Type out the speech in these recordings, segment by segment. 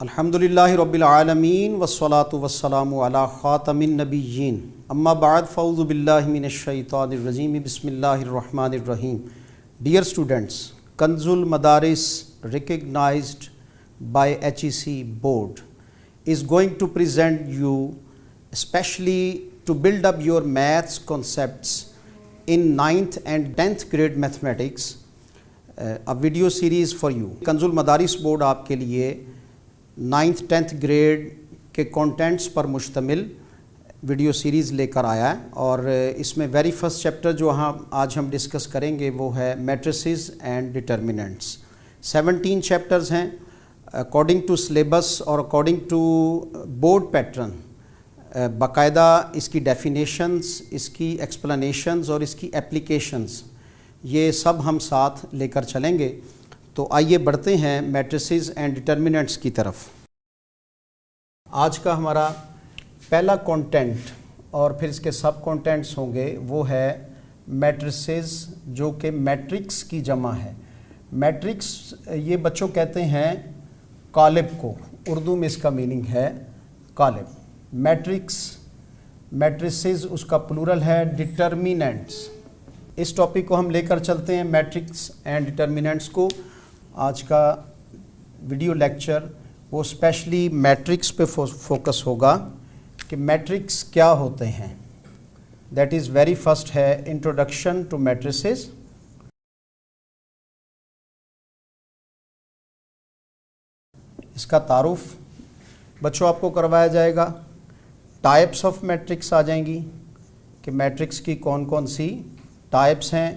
अल्हम्दुलिल्लाहि रब्बिल आलमीन वस्सलातु वस्सलामु अला खातमिन नबिय्यीन अम्मा बाद फ़अऊज़ु बिल्लाहि मिनश शैतानिर रजीम बिस्मिल्लाहिर रहमानिर रहीम। Dear students, Kanzul Madaris, recognized by HEC board, is going to present you especially to build up your maths concepts in 9th and 10th grade mathematics, a video series for you. Kanzul Madaris board आपके लिए 9th 10th grade के contents पर मुश्तमिल video series लेकर आया है और इसमें वेरी फर्स्ट चैप्टर जो आज हम डिस्कस करेंगे वो है मैट्रिसेस एंड डिटर्मिनेंट्स। 17 चैप्टर्स हैं अकॉर्डिंग टू सिलेबस और अकॉर्डिंग टू बोर्ड पैटर्न। बाकायदा इसकी डेफिनेशंस, इसकी एक्सप्लेनेशंस और इसकी एप्लीकेशंस ये सब हम साथ लेकर चलेंगे। तो आइए बढ़ते हैं मैट्रिसेस एंड डिटर्मिनेंट्स की तरफ। आज का हमारा पहला कंटेंट और फिर इसके सब कंटेंट्स होंगे वो है मैट्रिसेस, जो कि मैट्रिक्स की जमा है। मैट्रिक्स ये बच्चों कहते हैं कालिब को, उर्दू में इसका मीनिंग है कालिब। मैट्रिक्स, मैट्रिसेस उसका प्लूरल है डिटर्मिनेंट्स। इस टॉपिक को हम लेकर चलते हैं मैट्रिक्स एंड डिटर्मिनेंट्स को। आज का वीडियो लेक्चर वो स्पेशली मैट्रिक्स पे फोकस होगा कि मैट्रिक्स क्या होते हैं। दैट इज़ वेरी फर्स्ट है इंट्रोडक्शन टू मैट्रिसेस। इसका तारुफ बच्चों आपको करवाया जाएगा। टाइप्स ऑफ मैट्रिक्स आ जाएंगी कि मैट्रिक्स की कौन कौन सी टाइप्स हैं।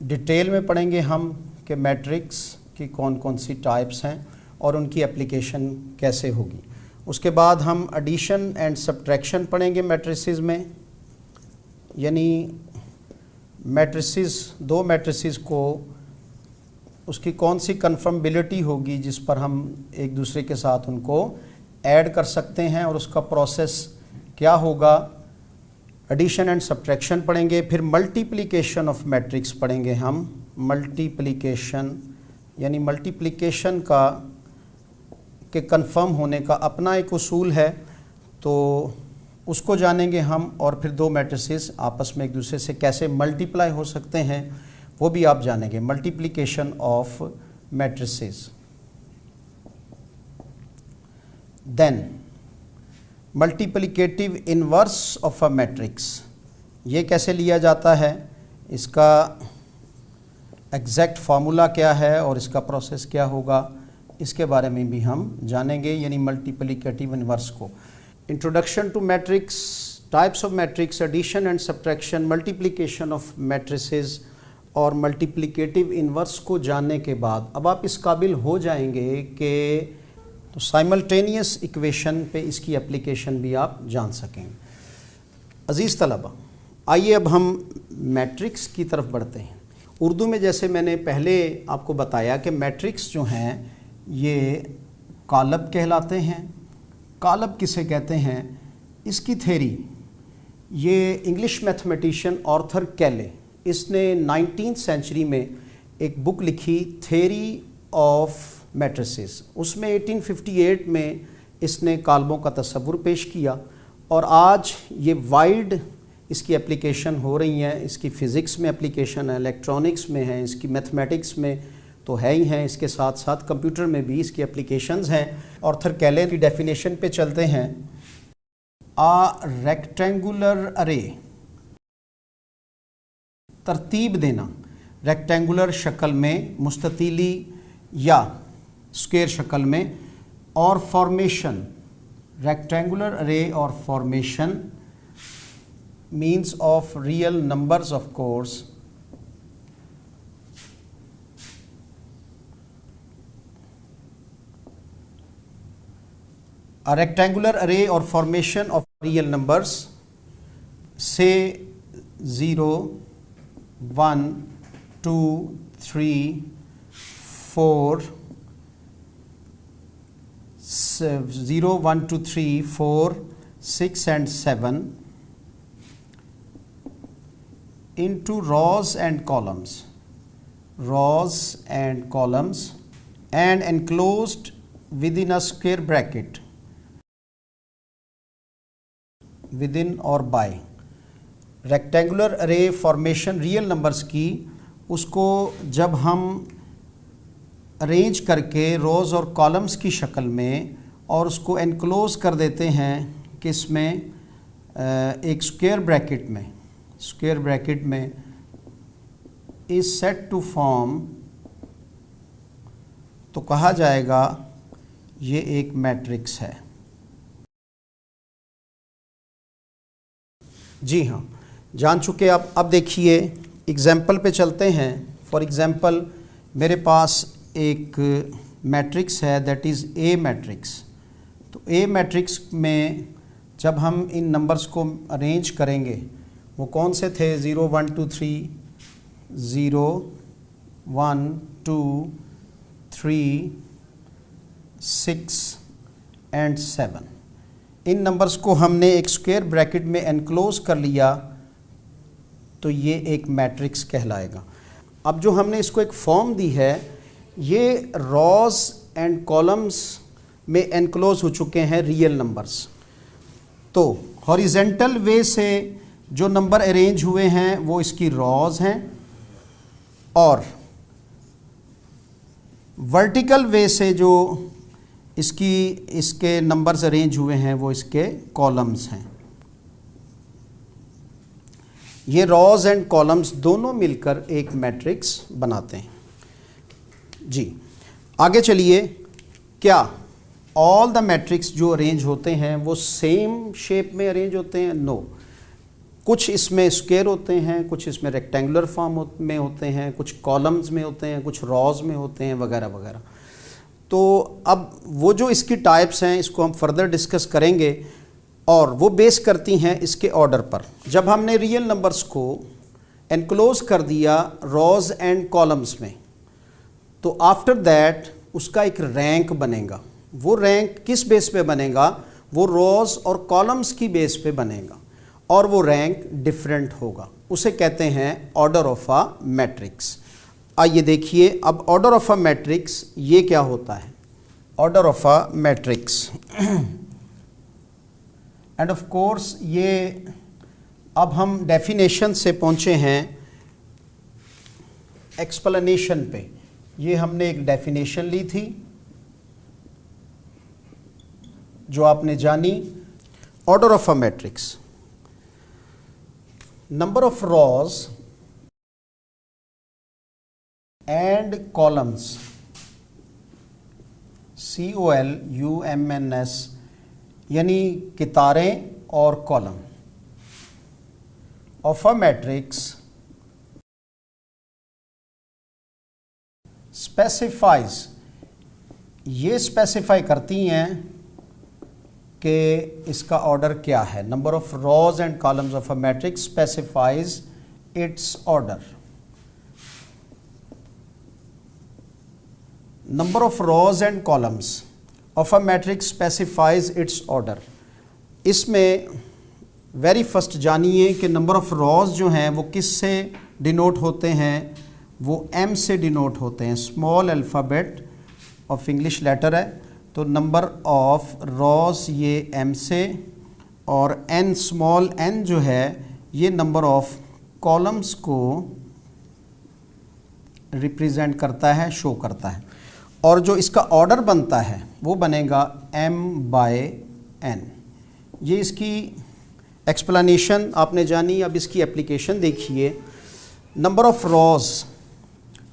डिटेल में पढ़ेंगे हम कि मैट्रिक्स की कौन कौन सी टाइप्स हैं और उनकी एप्लीकेशन कैसे होगी। उसके बाद हम एडिशन एंड सब्ट्रैक्शन पढ़ेंगे मैट्रिसेस में, यानी मैट्रिसेस, दो मैट्रिसेस को उसकी कौन सी कन्फर्मेबिलिटी होगी जिस पर हम एक दूसरे के साथ उनको ऐड कर सकते हैं और उसका प्रोसेस क्या होगा। एडिशन एंड सब्ट्रैक्शन पढ़ेंगे। फिर मल्टीप्लिकेशन ऑफ मैट्रिक्स पढ़ेंगे हम। मल्टीप्लिकेशन यानी मल्टीप्लिकेशन का के कंफर्म होने का अपना एक उसूल है, तो उसको जानेंगे हम। और फिर दो मैट्रिसेस आपस में एक दूसरे से कैसे मल्टीप्लाई हो सकते हैं वो भी आप जानेंगे। Multiplication of matrices. Then multiplicative inverse of a matrix, ये कैसे लिया जाता है, इसका एग्जैक्ट फार्मूला क्या है और इसका प्रोसेस क्या होगा, इसके बारे में भी हम जानेंगे, यानी मल्टीप्लिकेटिव इनवर्स को। Introduction to matrix, types of matrix, addition and subtraction, multiplication of matrices और मल्टीप्लिकेटिव इनवर्स को जानने के बाद अब आप इस काबिल हो जाएंगे कि तो साइमल्टेनियस इक्वेशन पे इसकी एप्लीकेशन भी आप जान सकेंगे। अज़ीज़ तलबा, आइए अब हम मैट्रिक्स की तरफ बढ़ते हैं। उर्दू में जैसे मैंने पहले आपको बताया कि मैट्रिक्स जो हैं ये कालब कहलाते हैं। कालब किसे कहते हैं, इसकी थेरी ये इंग्लिश मैथमेटिशियन आर्थर कैले, इसने 19th सेंचुरी में एक बुक लिखी थेरी ऑफ मैट्रिसेस। उसमें 1858 में इसने कालबों का तस्वुर पेश किया और आज ये वाइड इसकी एप्लीकेशन हो रही हैं। इसकी फ़िज़िक्स में एप्लीकेशन है, इलेक्ट्रॉनिक्स में है, इसकी मैथमेटिक्स में तो है ही हैं, इसके साथ साथ कंप्यूटर में भी इसकी एप्लीकेशंस हैं। आर्थर कैले की डेफिनेशन पे चलते हैं। आ रेक्टेंगुलर अरे, तरतीब देना रेक्टेंगुलर शक्ल में, मुस्ततीली या स्क्वायर शक्ल में, और फॉर्मेशन, रेक्टेंगुलर अरे और formation means of real numbers, of course, a rectangular array or formation of real numbers, say 0 1 2 3 4 0 1 2 3 4 6 and 7 into rows and columns and enclosed with in a square bracket, with in और bye. Rectangular अरे formation real numbers की, उसको जब हम arrange करके रोज़ और columns की शक्ल में और उसको एनक्लोज कर देते हैं कि इसमें एक स्क्वायर ब्रैकेट में इज सेट टू फॉर्म, तो कहा जाएगा ये एक मैट्रिक्स है। जी हाँ, जान चुके आप। अब देखिए एग्जाम्पल पे चलते हैं। फॉर एग्जाम्पल मेरे पास एक मैट्रिक्स है, दैट इज़ ए मैट्रिक्स। तो ए मैट्रिक्स में जब हम इन नंबर्स को अरेंज करेंगे, वो कौन से थे? 0 1 2 3, 0 1 2 3 6 एंड 7। इन नंबर्स को हमने एक स्क्वायर ब्रैकेट में एनक्लोज कर लिया, तो ये एक मैट्रिक्स कहलाएगा। अब जो हमने इसको एक फॉर्म दी है, ये रॉज एंड कॉलम्स में एनक्लोज हो चुके हैं रियल नंबर्स। तो हॉरिजेंटल वे से जो नंबर अरेंज हुए हैं वो इसकी रॉज हैं, और वर्टिकल वे से जो इसके नंबर्स अरेंज हुए हैं वो इसके कॉलम्स हैं। ये रॉज एंड कॉलम्स दोनों मिलकर एक मैट्रिक्स बनाते हैं। जी आगे चलिए। क्या ऑल द मैट्रिक्स जो अरेंज होते हैं वो सेम शेप में अरेंज होते हैं? नो। कुछ इसमें स्क्वायर होते हैं, कुछ इसमें रेक्टेंगुलर फॉर्म में होते हैं, कुछ कॉलम्स में होते हैं, कुछ रॉज में होते हैं, वगैरह वगैरह। तो अब वो जो इसकी टाइप्स हैं इसको हम फर्दर डिस्कस करेंगे, और वो बेस करती हैं इसके ऑर्डर पर। जब हमने रियल नंबर्स को एनक्लोज कर दिया रॉज एंड कॉलम्स में, तो आफ्टर दैट उसका एक रैंक बनेगा। वो रैंक किस बेस पे बनेगा? वो रॉज और कॉलम्स की बेस पे बनेगा, और वो रैंक डिफरेंट होगा। उसे कहते हैं ऑर्डर ऑफ अ मैट्रिक्स। आइए देखिए अब ऑर्डर ऑफ अ मैट्रिक्स ये क्या होता है। Order of a matrix end of course ये अब हम डेफिनेशन से पहुंचे हैं एक्सप्लेनेशन पे। ये हमने एक डेफिनेशन ली थी जो आपने जानी। Order of a matrix, number of rows and columns, COLUMNS, यानी कितारें और column of a matrix specifies, ये स्पेसिफाई करती हैं कि इसका ऑर्डर क्या है। Number of rose and columns of a matrix specifies it's order. Number of rose and columns of a matrix specifies it's order. इसमें वेरी फर्स्ट जानिए कि नंबर ऑफ रोज जो हैं वो किस से डिनोट होते हैं? वो M से डिनोट होते हैं। Small alphabet of English letter है, तो नंबर ऑफ रॉज ये M से, और N स्मॉल n जो है ये नंबर ऑफ कॉलम्स को रिप्रेजेंट करता है, शो करता है। और जो इसका ऑर्डर बनता है वो बनेगा M/n। ये इसकी एक्सप्लेनेशन आपने जानी। अब इसकी एप्लीकेशन देखिए। Number of rows,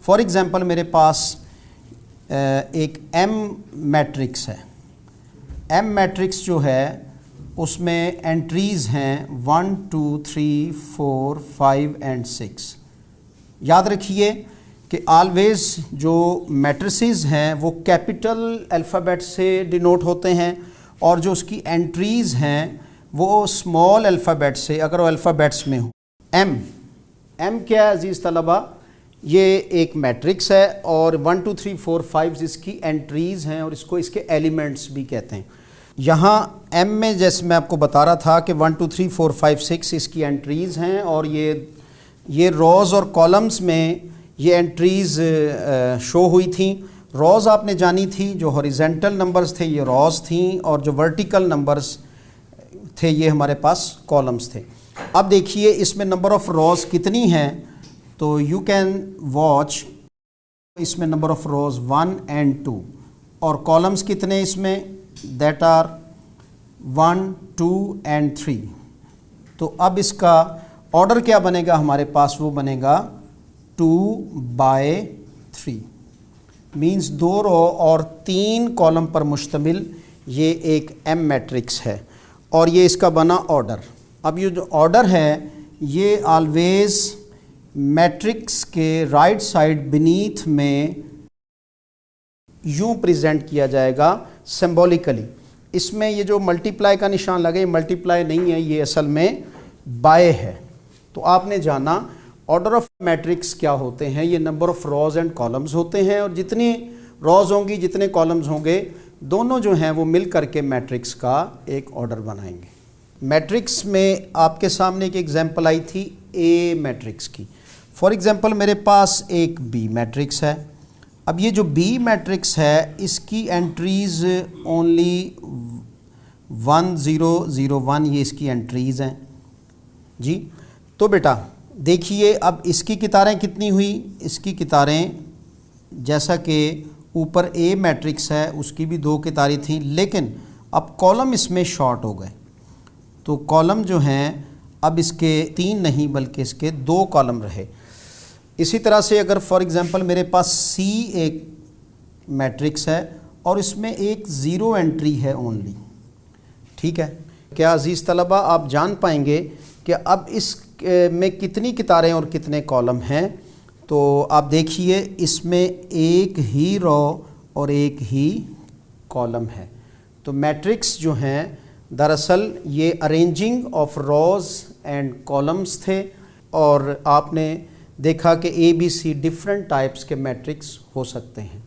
for example मेरे पास एक M मैट्रिक्स है। M मैट्रिक्स जो है उसमें एंट्रीज़ हैं 1 2 3 4 5 एंड 6। याद रखिए कि ऑलवेज़ जो मैट्रिसेस हैं वो कैपिटल अल्फ़ाबेट से डिनोट होते हैं, और जो उसकी एंट्रीज़ हैं वो स्मॉल अल्फ़ाबेट से, अगर वो अल्फ़ाबेट्स में हो। M क्या है अजीज़ तलबा? ये एक मैट्रिक्स है, और 1 2 3 4 5 इसकी एंट्रीज़ हैं, और इसको इसके एलिमेंट्स भी कहते हैं। यहाँ M में जैसे मैं आपको बता रहा था कि 1 2 3 4 5 6 इसकी एंट्रीज़ हैं, और ये रोज़ और कॉलम्स में ये एंट्रीज़ शो हुई थी। रॉज आपने जानी थी, जो हॉरिजेंटल नंबर्स थे ये रॉज थी, और जो वर्टिकल नंबर्स थे ये हमारे पास कॉलम्स थे। अब देखिए इसमें नंबर ऑफ़ रॉज कितनी हैं, तो यू कैन वॉच, इसमें नंबर ऑफ़ रॉज 1 and 2, और कॉलम्स कितने इसमें, दैट आर 1, 2 and 3। तो अब इसका ऑर्डर क्या बनेगा हमारे पास, वो बनेगा 2/3, मींस 2 रो और 3 कॉलम पर मुश्तमिल ये एक एम मैट्रिक्स है, और ये इसका बना ऑर्डर। अब ये जो ऑर्डर है ये ऑलवेज मैट्रिक्स के राइट साइड बीनीथ में यूं प्रेजेंट किया जाएगा सिंबॉलिकली। इसमें ये जो मल्टीप्लाई का निशान लगे, ये मल्टीप्लाई नहीं है, ये असल में बाय है। तो आपने जाना ऑर्डर ऑफ मैट्रिक्स क्या होते हैं, ये number of rows and columns होते हैं, और जितनी रॉज होंगी जितने कॉलम्स होंगे दोनों जो हैं वो मिल करके मैट्रिक्स का एक ऑर्डर बनाएंगे। मैट्रिक्स में आपके सामने एक एग्जांपल आई थी ए मैट्रिक्स की। फॉर एग्जांपल मेरे पास एक बी मैट्रिक्स है। अब ये जो बी मैट्रिक्स है इसकी एंट्रीज़ ओनली 1 0 0 1, ये इसकी एंट्रीज़ हैं जी। तो बेटा देखिए अब इसकी कितारें कितनी हुई, इसकी कितारें जैसा कि ऊपर ए मैट्रिक्स है उसकी भी 2 कितारें थी, लेकिन अब कॉलम इसमें शॉर्ट हो गए। तो कॉलम जो हैं अब इसके 3 नहीं बल्कि इसके 2 कॉलम रहे। इसी तरह से अगर फॉर एग्जांपल मेरे पास सी एक मैट्रिक्स है और इसमें एक 0 एंट्री है ओनली, ठीक है। क्या अजीज़ तलबा आप जान पाएंगे कि अब इस में कितनी कितारें और कितने कॉलम हैं? तो आप देखिए इसमें एक ही रो और एक ही कॉलम है। तो मैट्रिक्स जो हैं दरअसल ये arranging of rows and columns थे, और आपने देखा कि A B C different types के मैट्रिक्स हो सकते हैं।